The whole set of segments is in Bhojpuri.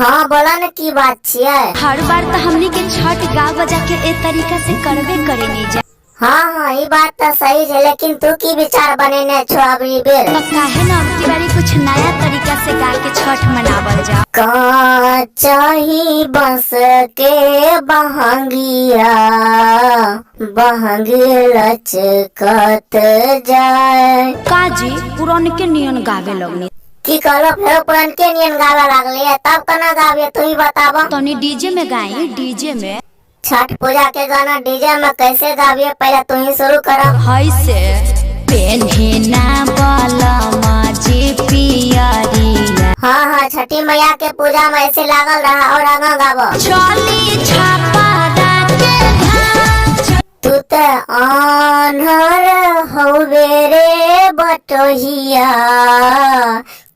हाँ बोला न की बात छियै। हर बार तो हमनी के छठ गा बजा के ए तरीका से करबे करे नहीं जा। हाँ हाँ ये बात तो सही है, लेकिन तू की विचार बनेने छो अभी बेर। तो काहे ना अब की बारी कुछ नया तरीका से गा के छठ मनावल जा। का चाही बस के बहंगिया बहंगी लचकत जाए। काजी पुरान के नियन गावे लगनी। की कहलो फिर पुरान के नियन गावे लागली, तब कना गावे तू ही बतावा। तनी डीजे में गाई, डीजे में। छठ पूजा के गाना डीजे में कैसे गाविए, पहले तू ही शुरू कर। हई से पेन्हिना बलमा जे पियरिया। हाँ हाँ छठी मैया के पूजा में ऐसे लागल रहा और आगा गावो। चली छापा के घाट। तू ते आन्हर हौवे रे बटोहिया,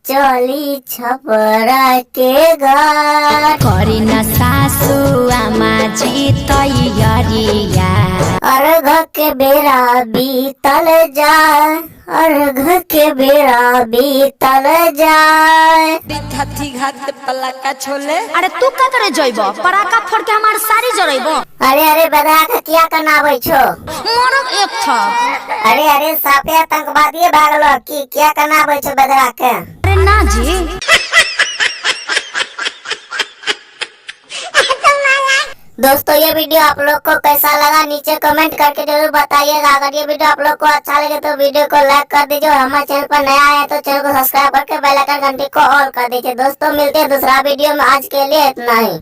चली छपरा के घाट। करी न सासू आमा जी तैयारिया। अर्घ के बेरा बीतल जाए, अर्घ के बेरा बीतल जाए। हाथी घाट पे पलाका छोले। अरे तू का करे जइबो? पराका फोड़ के हमार सारी जरइबो। अरे अरे बदरा के क्या करनावे छो? मोरब एक था। अरे अरे साफे आतंकवादी भागलो की क्या करनावे छो बदरा के? अरे ना जी। दोस्तों ये वीडियो आप लोग को कैसा लगा नीचे कमेंट करके जरूर बताइएगा। अगर ये वीडियो आप लोग को अच्छा लगे तो वीडियो को लाइक कर दीजिए, और हमारे चैनल पर नया है तो चैनल को सब्सक्राइब करके बेल आइकन घंटी को ऑल कर दीजिए। दोस्तों मिलते हैं दूसरा वीडियो में, आज के लिए इतना ही।